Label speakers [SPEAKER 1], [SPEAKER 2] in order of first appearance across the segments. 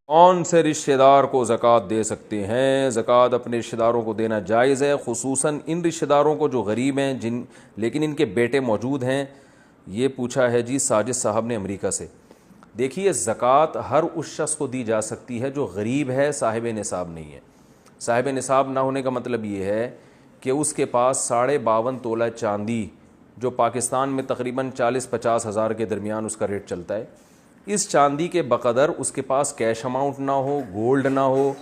[SPEAKER 1] کون سے رشتہ دار کو زکوٰۃ دے سکتے ہیں؟ زکوٰۃ اپنے رشتہ داروں کو دینا جائز ہے، خصوصاً ان رشتہ داروں کو جو غریب ہیں لیکن ان کے بیٹے موجود ہیں۔ یہ پوچھا ہے جی ساجد صاحب نے امریکہ سے۔ دیکھیے زکوٰۃ ہر اس شخص کو دی جا سکتی ہے جو غریب ہے، صاحب نصاب نہیں ہے۔ صاحب نصاب نہ ہونے کا مطلب یہ ہے کہ اس کے پاس 52.5 تولہ چاندی، جو پاکستان میں تقریباً 40-50 ہزار کے درمیان اس کا ریٹ چلتا ہے، اس چاندی کے بقدر اس کے پاس کیش اماؤنٹ نہ ہو، گولڈ نہ ہو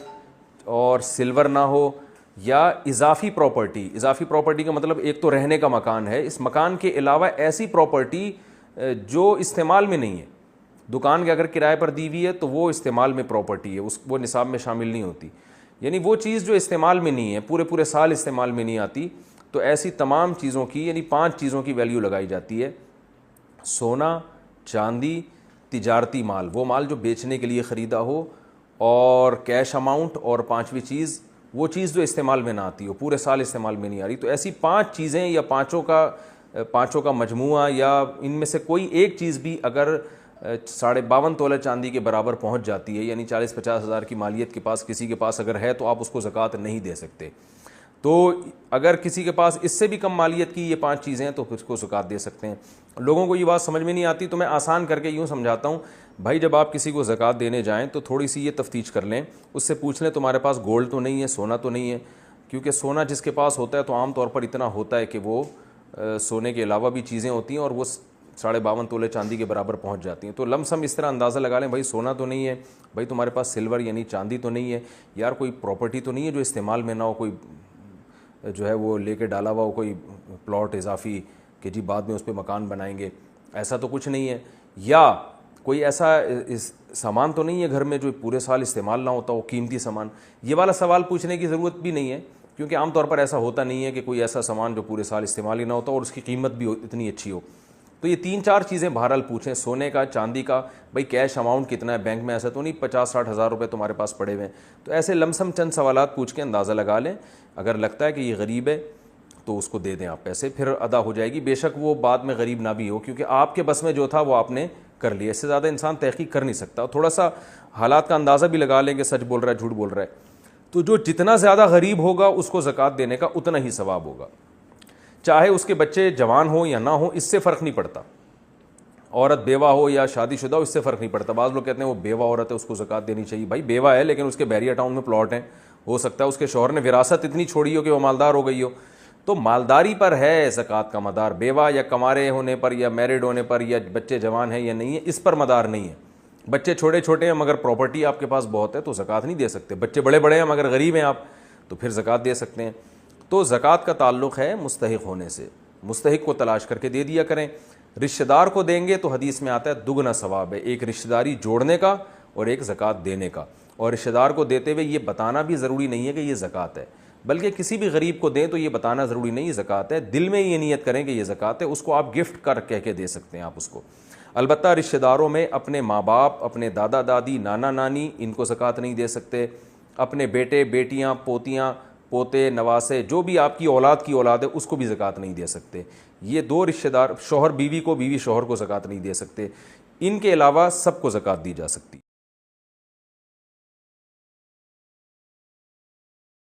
[SPEAKER 1] اور سلور نہ ہو، یا اضافی پراپرٹی کا مطلب ایک تو رہنے کا مکان ہے، اس مکان کے علاوہ ایسی پراپرٹی جو استعمال میں نہیں ہے۔ دکان کے اگر کرائے پر دی ہوئی ہے تو وہ استعمال میں پراپرٹی ہے، وہ نصاب میں شامل نہیں ہوتی، یعنی وہ چیز جو استعمال میں نہیں ہے، پورے سال استعمال میں نہیں آتی، تو ایسی تمام چیزوں کی یعنی 5 چیزوں کی ویلیو لگائی جاتی ہے: سونا، چاندی، تجارتی مال، وہ مال جو بیچنے کے لیے خریدا ہو، اور کیش اماؤنٹ، اور 5ویں چیز وہ چیز جو استعمال میں نہ آتی ہو، پورے سال استعمال میں نہیں آ رہی۔ تو ایسی 5 چیزیں یا پانچوں کا مجموعہ یا ان میں سے کوئی ایک چیز بھی اگر 52.5 تولہ چاندی کے برابر پہنچ جاتی ہے، یعنی 40-50 ہزار کی مالیت کے پاس کسی کے پاس اگر ہے، تو آپ اس کو زکوٰۃ نہیں دے سکتے۔ تو اگر کسی کے پاس اس سے بھی کم مالیت کی یہ 5 چیزیں ہیں تو پھر اس کو زکوٰۃ دے سکتے ہیں۔ لوگوں کو یہ بات سمجھ میں نہیں آتی، تو میں آسان کر کے یوں سمجھاتا ہوں، بھائی جب آپ کسی کو زکوٰۃ دینے جائیں تو تھوڑی سی یہ تفتیش کر لیں، اس سے پوچھ لیں تمہارے پاس گولڈ تو نہیں ہے، سونا تو نہیں ہے، کیونکہ سونا جس کے پاس ہوتا ہے تو عام طور پر اتنا ہوتا ہے کہ وہ سونے کے علاوہ بھی چیزیں ہوتی ہیں اور وہ 52.5 تولے چاندی کے برابر پہنچ جاتی ہیں۔ تو لم سم اس طرح اندازہ لگا لیں، بھائی سونا تو نہیں ہے، بھائی تمہارے پاس سلور یعنی چاندی تو نہیں ہے، یار کوئی پراپرٹی تو نہیں ہے جو استعمال میں نہ ہو، کوئی جو ہے وہ لے کے ڈالا ہوا ہو، کوئی پلاٹ اضافی کہ جی بعد میں اس پہ مکان بنائیں گے، ایسا تو کچھ نہیں ہے، یا کوئی ایسا سامان تو نہیں ہے گھر میں جو پورے سال استعمال نہ ہوتا ہو، قیمتی سامان۔ یہ والا سوال پوچھنے کی ضرورت بھی نہیں ہے، کیونکہ عام طور پر ایسا ہوتا نہیں ہے کہ کوئی ایسا سامان جو پورے سال استعمال ہی نہ ہوتا اور اس کی قیمت بھی اتنی اچھی ہو۔ تو یہ 3-4 چیزیں بہرحال پوچھیں، سونے کا، چاندی کا، بھائی کیش اماؤنٹ کتنا ہے بینک میں، ایسا تو نہیں 50-60 ہزار روپے تمہارے پاس پڑے ہوئے ہیں۔ تو ایسے لمسم چند سوالات پوچھ کے اندازہ لگا لیں، اگر لگتا ہے کہ یہ غریب ہے تو اس کو دے دیں آپ پیسے، پھر ادا ہو جائے گی، بے شک وہ بعد میں غریب نہ بھی ہو، کیونکہ آپ کے بس میں جو تھا وہ آپ نے کر لیا، اس سے زیادہ انسان تحقیق کر نہیں سکتا، تھوڑا سا حالات کا اندازہ بھی لگا لیں کہ سچ بول رہا ہے جھوٹ بول رہا ہے۔ تو جو جتنا زیادہ غریب ہوگا اس کو زکوٰۃ دینے کا اتنا ہی ثواب ہوگا، چاہے اس کے بچے جوان ہوں یا نہ ہوں، اس سے فرق نہیں پڑتا، عورت بیوہ ہو یا شادی شدہ ہو، اس سے فرق نہیں پڑتا۔ بعض لوگ کہتے ہیں وہ بیوہ عورت ہے اس کو زکوٰۃ دینی چاہیے، بھائی بیوہ ہے لیکن اس کے بحریہ ٹاؤن میں پلاٹ ہیں، ہو سکتا ہے اس کے شوہر نے وراثت اتنی چھوڑی ہو کہ وہ مالدار ہو گئی ہو، تو مالداری پر ہے زکوٰۃ کا مدار، بیوہ یا کمارے ہونے پر یا میرڈ ہونے پر یا بچے جوان ہیں یا نہیں ہے، اس پر مدار نہیں ہے۔ بچے چھوٹے ہیں مگر پراپرٹی آپ کے پاس بہت ہے تو زکوٰۃ نہیں دے سکتے، بچے بڑے ہیں مگر غریب ہیں آپ تو پھر زکوٰۃ دے سکتے ہیں۔ تو زکوٰۃ کا تعلق ہے مستحق ہونے سے، مستحق کو تلاش کر کے دے دیا کریں۔ رشتہ دار کو دیں گے تو حدیث میں آتا ہے دگنا ثواب ہے، ایک رشتہ داری جوڑنے کا اور ایک زکوٰۃ دینے کا، اور رشتہ دار کو دیتے ہوئے یہ بتانا بھی ضروری نہیں ہے کہ یہ زکوٰۃ ہے، بلکہ کسی بھی غریب کو دیں تو یہ بتانا ضروری نہیں زکوٰۃ ہے، دل میں یہ نیت کریں کہ یہ زکوٰۃ ہے، اس کو آپ گفٹ کر کہہ کے دے سکتے ہیں آپ اس کو۔ البتہ رشتہ داروں میں اپنے ماں باپ، اپنے دادا دادی، نانا نانی، ان کو زکوٰۃ نہیں دے سکتے، اپنے بیٹے بیٹیاں، پوتیاں پوتے، نواسے، جو بھی آپ کی اولاد ہے اس کو بھی زکوٰۃ نہیں دے سکتے۔ یہ 2 رشتہ دار، شوہر بیوی کو، بیوی شوہر کو زکوٰۃ نہیں دے سکتے، ان کے علاوہ سب کو زکوٰۃ دی جا سکتی۔